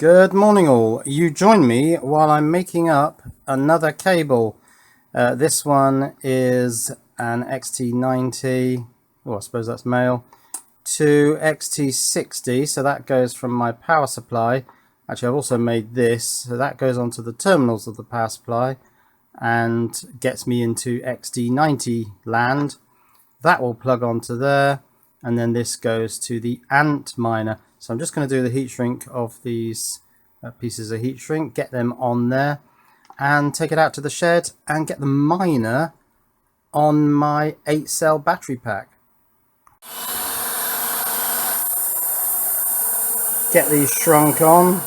Good morning all. You join me while I'm making up another cable. This one is an XT90, I suppose that's male, to XT60, so that goes from my power supply. Actually, I've also made this, so that goes onto the terminals of the power supply and gets me into XT90 land. That will plug onto there, and then this goes to the ant miner. So I'm just going to do the heat shrink of these pieces of heat shrink, get them on there and take it out to the shed and get the miner on my 8-cell battery pack. Get these shrunk on.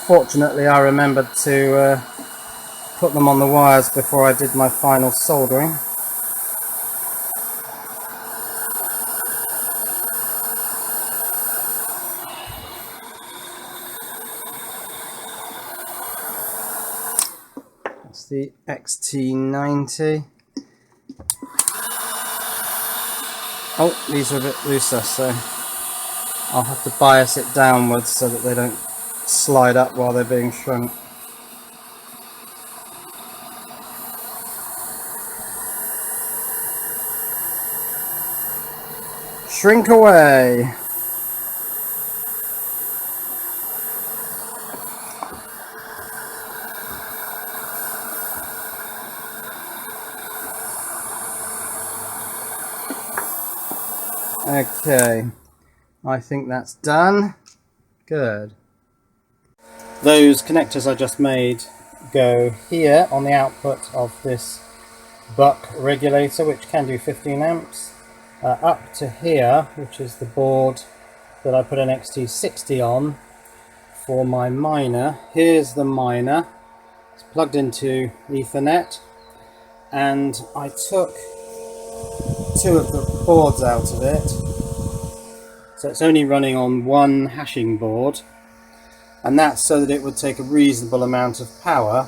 Fortunately, I remembered to put them on the wires before I did my final soldering. That's the XT90. Oh, these are a bit looser, so I'll have to bias it downwards so that they don't slide up while they're being shrunk. Shrink away. Okay, I think that's done. Good. Those connectors I just made go here on the output of this buck regulator, which can do 15 amps, up to here, which is the board that I put an XT60 on for my miner. Here's the miner. It's plugged into Ethernet, and I took two of the boards out of it, so it's only running on one hashing board, and that's so that it would take a reasonable amount of power.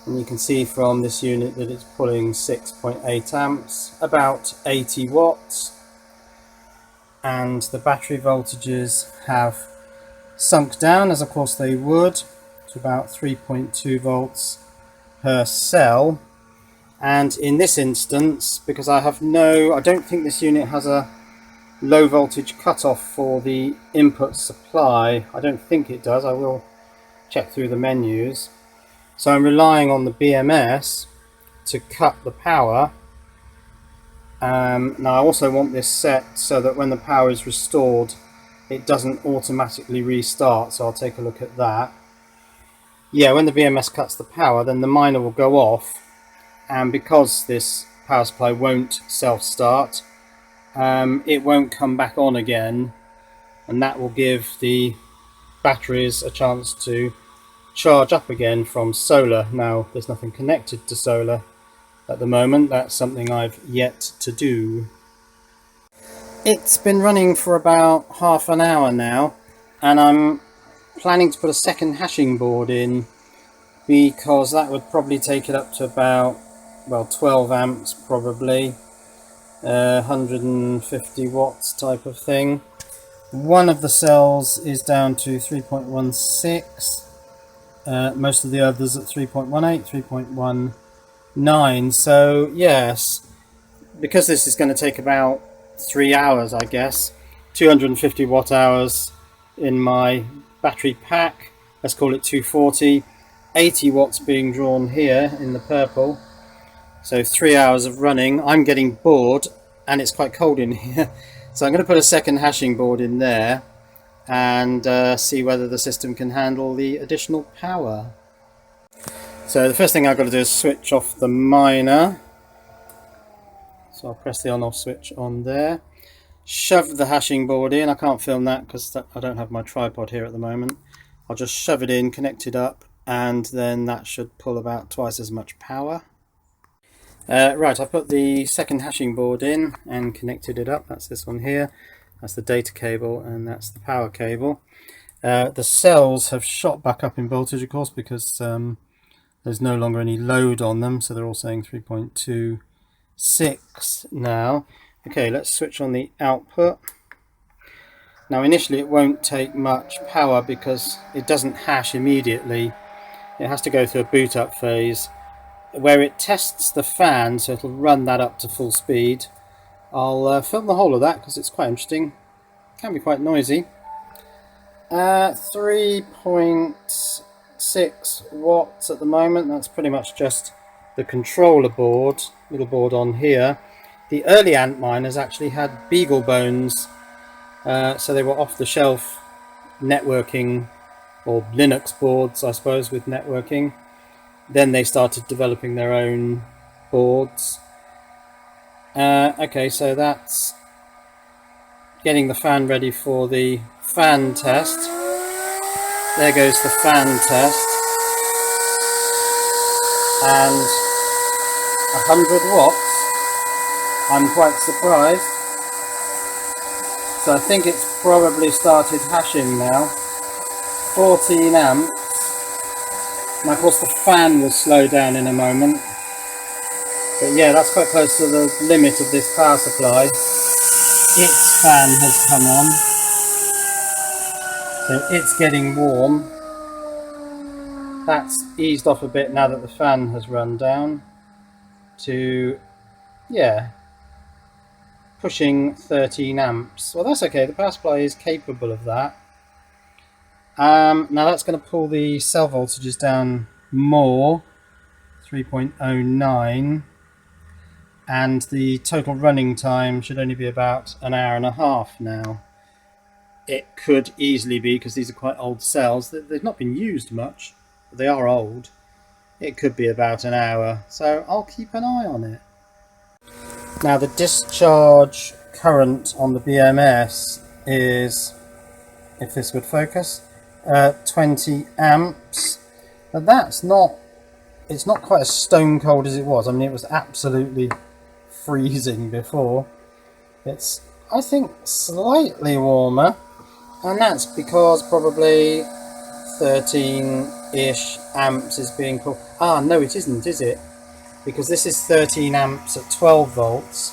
And you can see from this unit that it's pulling 6.8 amps, about 80 watts, and the battery voltages have sunk down, as of course they would, to about 3.2 volts per cell. And in this instance, because I don't think this unit has a low voltage cutoff for the input supply. I don't think it does. I will check through the menus. So I'm relying on the BMS to cut the power. Now I also want this set so that when the power is restored, it doesn't automatically restart. So I'll take a look at that. Yeah, when the BMS cuts the power, then the miner will go off. And because this power supply won't self-start, it won't come back on again, and that will give the batteries a chance to charge up again from solar. Now, there's nothing connected to solar at the moment. That's something I've yet to do. It's been running for about half an hour now, and I'm planning to put a second hashing board in, because that would probably take it up to about 12 amps probably, 150 watts type of thing. One of the cells is down to 3.16, most of the others at 3.18, 3.19. So yes, because this is going to take about 3 hours, I guess, 250 watt hours in my battery pack, let's call it 240, 80 watts being drawn here in the purple. So 3 hours of running. I'm getting bored and it's quite cold in here. So I'm going to put a second hashing board in there and see whether the system can handle the additional power. So the first thing I've got to do is switch off the miner. So I'll press the on off switch on there. Shove the hashing board in. I can't film that because I don't have my tripod here at the moment. I'll just shove it in, connect it up, and then that should pull about twice as much power. Right, I put the second hashing board in and connected it up. That's this one here. That's the data cable, and that's the power cable. The cells have shot back up in voltage, of course, because there's no longer any load on them, so they're all saying 3.26 now. Okay, let's switch on the output. Now initially it won't take much power because it doesn't hash immediately. It has to go through a boot up phase where it tests the fan, so it'll run that up to full speed. I'll film the whole of that because it's quite interesting. It can be quite noisy. 3.6 watts at the moment. That's pretty much just the controller board, little board on here. The early Antminers actually had beagle bones, so they were off-the-shelf networking, or Linux boards I suppose, with networking. Then they started developing their own boards. Okay, so that's getting the fan ready for the fan test. There goes the fan test. And 100 watts. I'm quite surprised. So I think it's probably started hashing now. 14 amps. And of course the fan will slow down in a moment. But yeah, that's quite close to the limit of this power supply. Its fan has come on. So it's getting warm. That's eased off a bit now that the fan has run down to, yeah, pushing 13 amps. Well, that's okay, the power supply is capable of that. Now that's going to pull the cell voltages down more, 3.09, and the total running time should only be about an hour and a half now. It could easily be, because these are quite old cells, they've not been used much, but they are old. It could be about an hour, so I'll keep an eye on it. Now the discharge current on the BMS is, if this would focus, 20 amps. Now that's not, it's not quite as stone cold as it was. I mean, it was absolutely freezing before. It's, I think, slightly warmer, and that's because probably 13-ish amps is being pulled. Ah, no, it isn't, is it? Because this is 13 amps at 12 volts,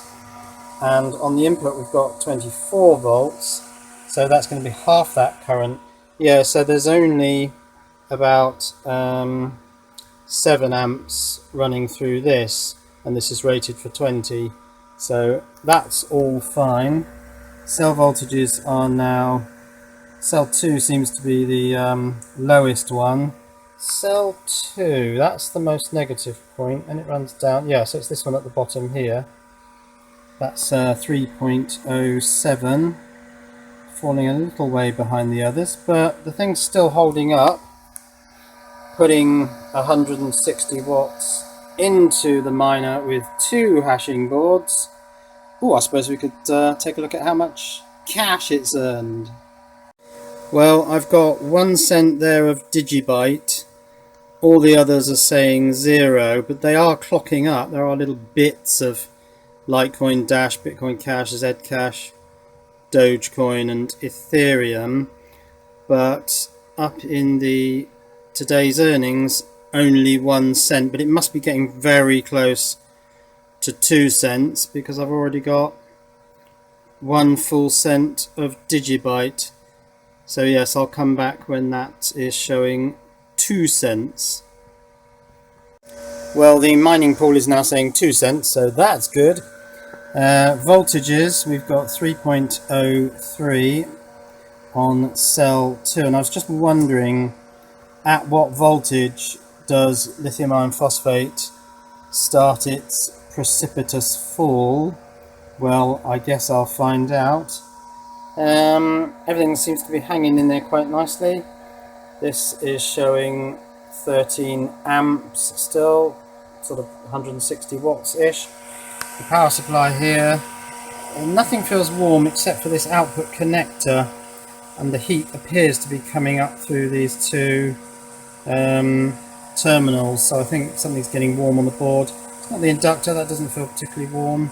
and on the input we've got 24 volts, so that's going to be half that current. Yeah, so there's only about 7 amps running through this, and this is rated for 20, so that's all fine. Cell voltages are now, cell 2 seems to be the lowest one. Cell 2, that's the most negative point, and it runs down, yeah, so it's this one at the bottom here. That's 3.07, falling a little way behind the others, but the thing's still holding up. Putting 160 watts into the miner with 2 hashing boards. Oh, I suppose we could take a look at how much cash it's earned. Well, I've got 1 cent there of Digibyte. All the others are saying 0, but they are clocking up. There are little bits of Litecoin, Dash, Bitcoin Cash, Zcash, Dogecoin and Ethereum, but up in the today's earnings only 1 cent, but it must be getting very close to 2 cents because I've already got 1 full cent of Digibyte. So yes, I'll come back when that is showing 2 cents. Well, the mining pool is now saying 2 cents, so that's good. Voltages, we've got 3.03 on cell 2, and I was just wondering at what voltage does lithium iron phosphate start its precipitous fall. Well, I guess I'll find out. Everything seems to be hanging in there quite nicely. This is showing 13 amps still, sort of 160 watts ish. The power supply here, nothing feels warm except for this output connector, and the heat appears to be coming up through these 2 terminals, so I think something's getting warm on the board. It's not the inductor, that doesn't feel particularly warm,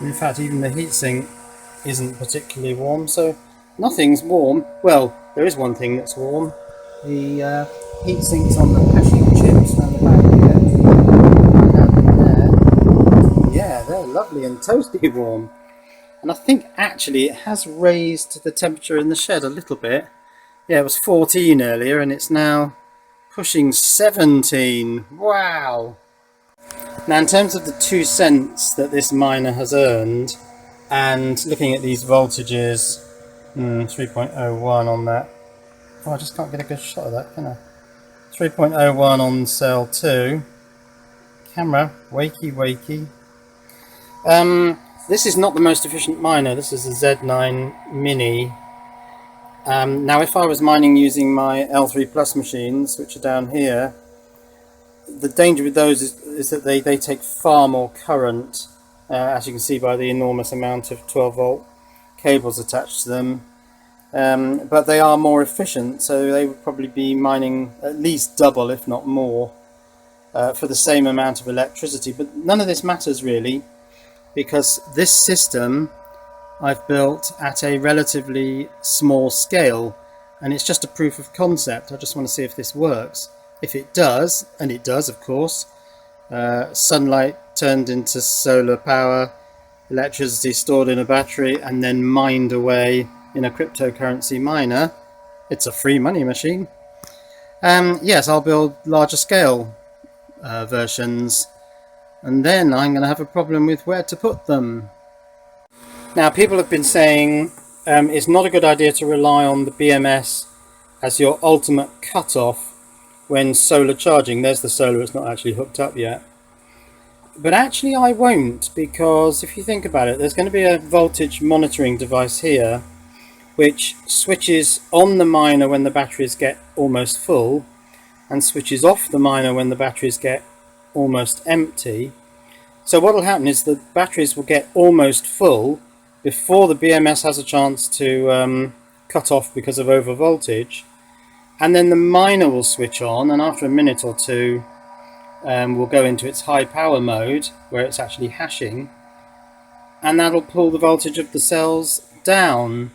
and in fact even the heatsink isn't particularly warm, so nothing's warm. Well, there is one thing that's warm. The heatsinks on the hashing chips around the back here, down there, yeah, they're lovely and toasty warm. And I think actually it has raised the temperature in the shed a little bit. Yeah, it was 14 earlier and it's now pushing 17. Wow! Now in terms of the 2 cents that this miner has earned, and looking at these voltages, 3.01 on that. Oh, I just can't get a good shot of that, can I? 3.01 on cell 2. Camera, wakey. This is not the most efficient miner. This is a Z9 Mini. Now if I was mining using my L3 Plus machines, which are down here, the danger with those is that they take far more current, as you can see by the enormous amount of 12 volt cables attached to them, but they are more efficient, so they would probably be mining at least double if not more for the same amount of electricity. But none of this matters really, because this system I've built at a relatively small scale, and it's just a proof of concept. I just want to see if this works. If it does, and it does of course, sunlight turned into solar power, electricity stored in a battery and then mined away in a cryptocurrency miner, it's a free money machine. Yes, I'll build larger scale versions, and then I'm going to have a problem with where to put them. Now people have been saying it's not a good idea to rely on the BMS as your ultimate cutoff when solar charging. There's the solar, it's not actually hooked up yet. But actually I won't, because if you think about it, there's going to be a voltage monitoring device here which switches on the miner when the batteries get almost full and switches off the miner when the batteries get almost empty. So what will happen is the batteries will get almost full before the BMS has a chance to cut off because of over voltage, and then the miner will switch on, and after a minute or two will go into its high power mode where it's actually hashing, and that'll pull the voltage of the cells down.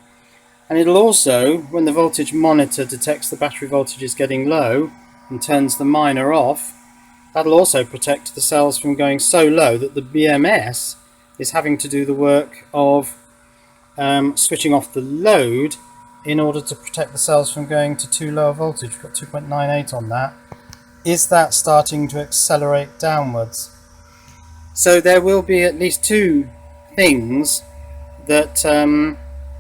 And it'll also, when the voltage monitor detects the battery voltage is getting low and turns the miner off, that'll also protect the cells from going so low that the BMS is having to do the work of switching off the load in order to protect the cells from going to too low a voltage. We've got 2.98 on that. Is that starting to accelerate downwards? So there will be at least 2 things that,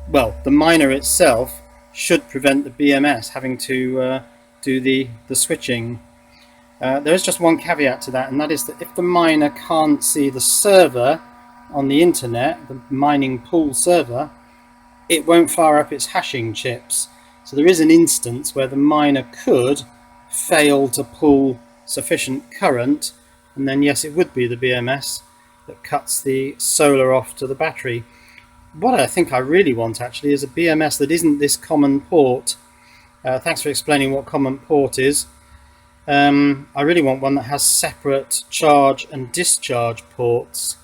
well, the miner itself should prevent the BMS having to do the switching. There is just one caveat to that, and that is that if the miner can't see the server on the internet, the mining pool server, it won't fire up its hashing chips. So there is an instance where the miner could fail to pull sufficient current, and then yes, it would be the BMS that cuts the solar off to the battery. What I think I really want actually is a BMS that isn't this common port. Thanks for explaining what common port is. I really want one that has separate charge and discharge ports.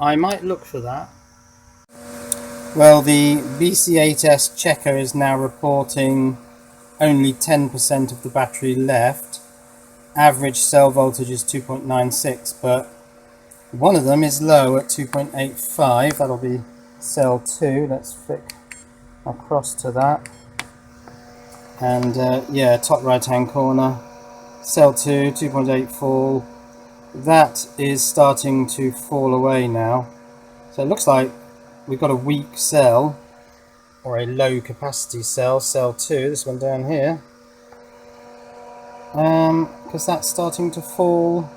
I might look for that. Well, the BC8S checker is now reporting only 10% of the battery left. Average cell voltage is 2.96, but one of them is low at 2.85. That'll be cell 2. Let's flick across to that. And yeah, top right hand corner, cell 2, 2.84. That is starting to fall away now. So it looks like we've got a weak cell, or a low capacity cell, cell 2, this one down here, because that's starting to fall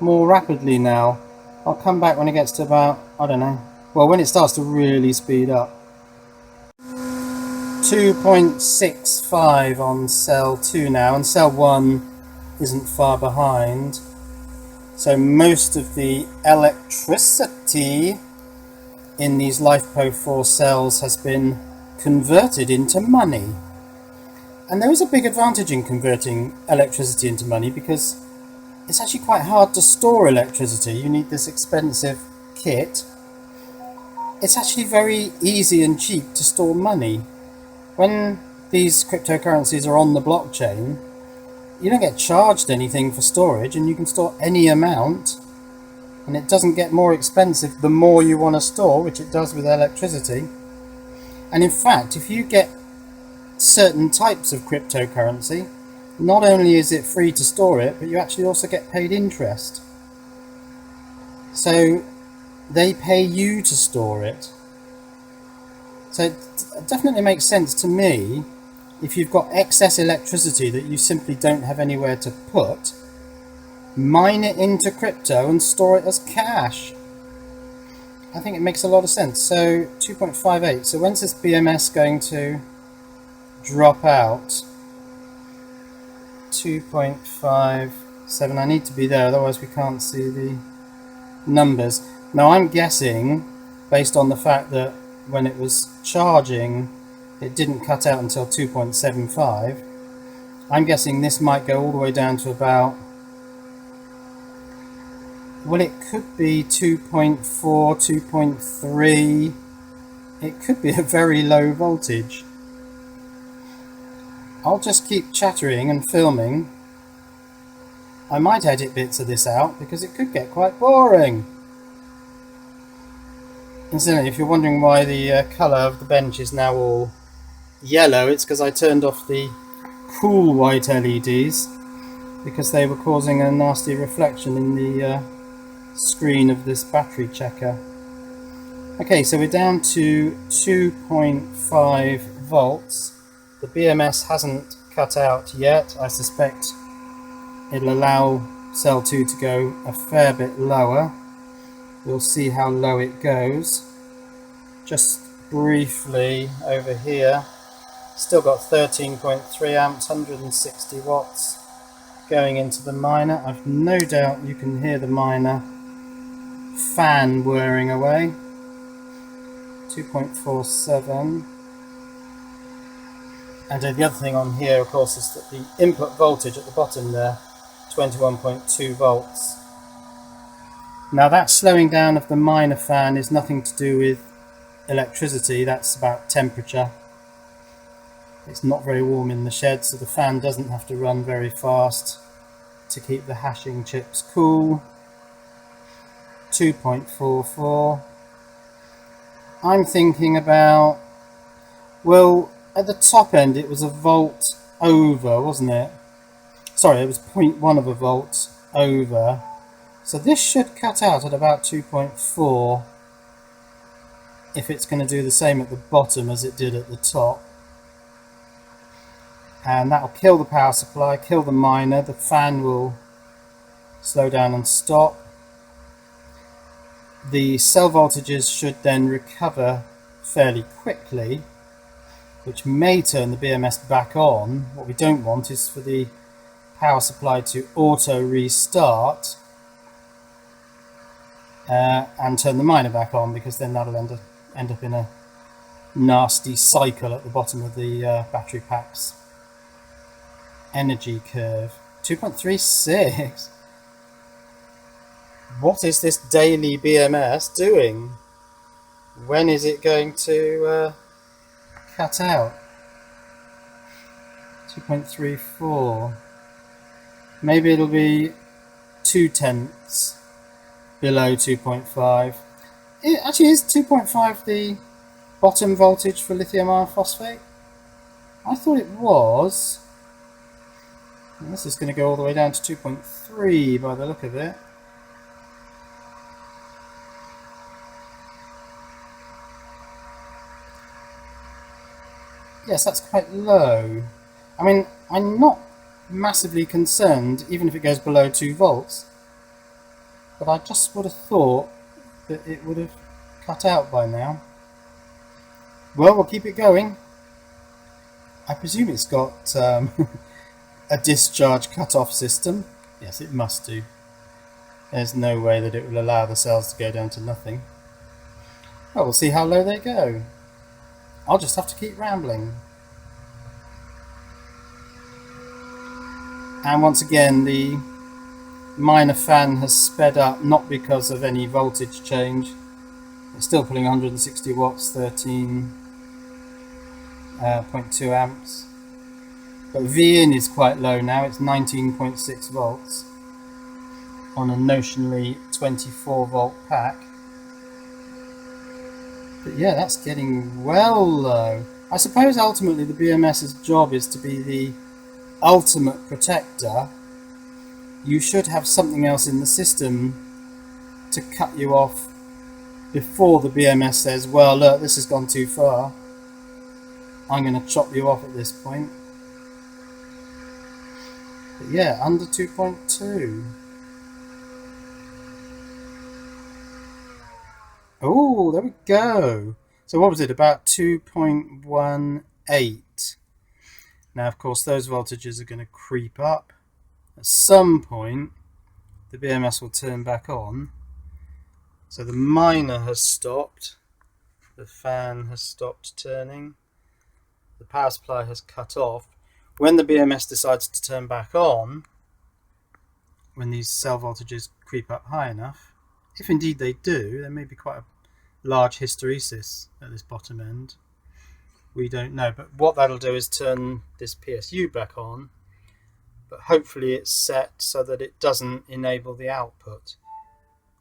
more rapidly now. I'll come back when it gets to about, I don't know, well, when it starts to really speed up. 2.65 on cell 2 now, and cell 1 isn't far behind. So most of the electricity in these LiFePO4 cells has been converted into money. And there is a big advantage in converting electricity into money, because it's actually quite hard to store electricity. You need this expensive kit. It's actually very easy and cheap to store money. When these cryptocurrencies are on the blockchain, you don't get charged anything for storage, and you can store any amount and it doesn't get more expensive the more you want to store, which it does with electricity. And in fact, if you get certain types of cryptocurrency, not only is it free to store it, but you actually also get paid interest. So they pay you to store it. So it definitely makes sense to me. If you've got excess electricity that you simply don't have anywhere to put, mine it into crypto and store it as cash. I think it makes a lot of sense. So 2.58. So when's this BMS going to drop out? 2.57. I need to be there, otherwise we can't see the numbers. Now I'm guessing, based on the fact that when it was charging it didn't cut out until 2.75, I'm guessing this might go all the way down to about, well, it could be 2.4, 2.3. It could be a very low voltage. I'll just keep chattering and filming. I might edit bits of this out because it could get quite boring. Incidentally, if you're wondering why the colour of the bench is now all yellow, it's because I turned off the cool white LEDs because they were causing a nasty reflection in the screen of this battery checker. Okay, so we're down to 2.5 volts. The BMS hasn't cut out yet. I suspect it'll allow cell 2 to go a fair bit lower. We'll see how low it goes. Just briefly over here, still got 13.3 amps, 160 watts going into the miner. I've no doubt you can hear the miner fan whirring away. 2.47. And the other thing on here, of course, is that the input voltage at the bottom there, 21.2 volts. Now that slowing down of the miner fan is nothing to do with electricity, that's about temperature. It's not very warm in the shed, so the fan doesn't have to run very fast to keep the hashing chips cool. 2.44. I'm thinking about, well, at the top end it was a volt over, wasn't it? Sorry, it was 0.1 of a volt over. So this should cut out at about 2.4 if it's going to do the same at the bottom as it did at the top. And that'll kill the power supply, kill the miner, the fan will slow down and stop. The cell voltages should then recover fairly quickly, which may turn the BMS back on. What we don't want is for the power supply to auto restart and turn the miner back on, because then that'll end up in a nasty cycle at the bottom of the battery pack's energy curve. 2.36. What is this daily BMS doing? When is it going to cut out? 2.34. Maybe it'll be 0.2 below 2.5. Actually, is 2.5 the bottom voltage for lithium iron phosphate? I thought it was. And this is going to go all the way down to 2.3 by the look of it. Yes, that's quite low. I mean, I'm not massively concerned even if it goes below 2 volts, but I just would have thought that it would have cut out by now. Well, we'll keep it going. I presume it's got a discharge cut-off system. Yes, it must do. There's no way that it will allow the cells to go down to nothing. Well, we'll see how low they go. I'll just have to keep rambling. And once again, the miner fan has sped up, not because of any voltage change. It's still pulling 160 watts, 13.2 amps. But V in is quite low now, it's 19.6 volts. on a notionally 24 volt pack. But yeah, that's getting well low. I suppose ultimately the BMS's job is to be the ultimate protector. You should have something else in the system to cut you off before the BMS says, well, look, this has gone too far. I'm going to chop you off at this point. But yeah, under 2.2. Oh, there we go. So what was it, about 2.18? Now, of course, those voltages are going to creep up. At some point, the BMS will turn back on. So the miner has stopped. The fan has stopped turning. The power supply has cut off. When the BMS decides to turn back on, when these cell voltages creep up high enough, if indeed they do, there may be quite a large hysteresis at this bottom end. We don't know, but what that'll do is turn this PSU back on, but hopefully it's set so that it doesn't enable the output.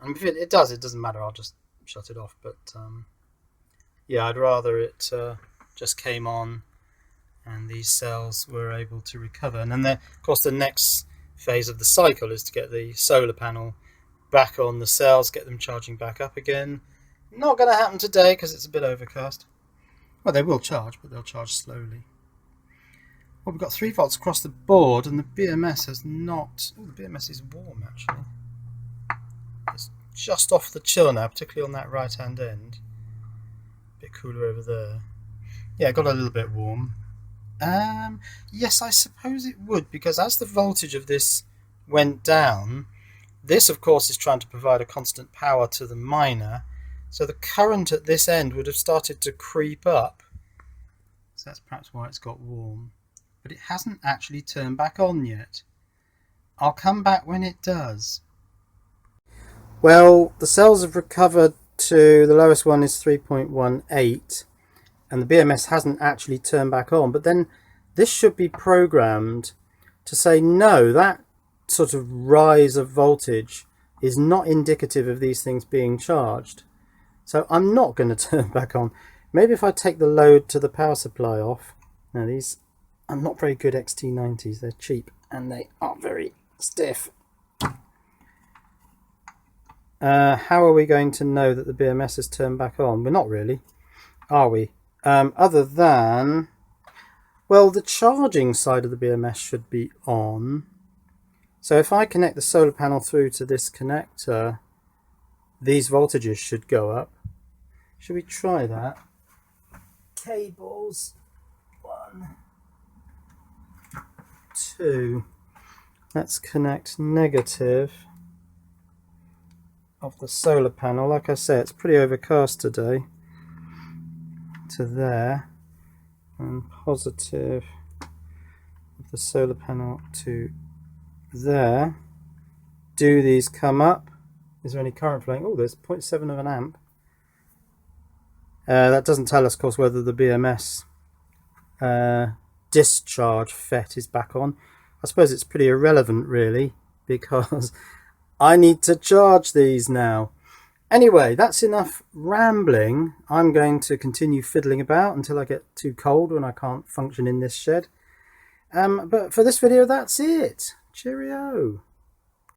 And if it does, it doesn't matter, I'll just shut it off. But yeah, I'd rather it just came on and these cells were able to recover. And then, of course, the next phase of the cycle is to get the solar panel back on the cells, get them charging back up again. Not going to happen today because it's a bit overcast. Well, they will charge, but they'll charge slowly. Well, we've got 3 volts across the board, and the BMS has not... Oh, the BMS is warm, actually. It's just off the chill now, particularly on that right-hand end. A bit cooler over there. Yeah, it got a little bit warm. Yes, I suppose it would, because as the voltage of this went down, this, of course, is trying to provide a constant power to the miner, so the current at this end would have started to creep up. So that's perhaps why it's got warm. But it hasn't actually turned back on yet. I'll come back when it does. Well, the cells have recovered to, the lowest one is 3.18, and the BMS hasn't actually turned back on. But then this should be programmed to say, no, that sort of rise of voltage is not indicative of these things being charged. So I'm not going to turn back on. Maybe if I take the load to the power supply off. Now these are not very good XT90s. They're cheap and they are very stiff. How are we going to know that the BMS has turned back on? We're not really, are we? Other than, well, the charging side of the BMS should be on. So if I connect the solar panel through to this connector, these voltages should go up. Should we try that? Cables. 1, 2. Let's connect negative of the solar panel. Like I say, it's pretty overcast today. To there. And positive of the solar panel to there. Do these come up? Is there any current flowing? Oh, there's 0.7 of an amp. That doesn't tell us, of course, whether the BMS discharge FET is back on. I suppose it's pretty irrelevant, really, because I need to charge these now. Anyway, that's enough rambling. I'm going to continue fiddling about until I get too cold when I can't function in this shed. But for this video, that's it. Cheerio.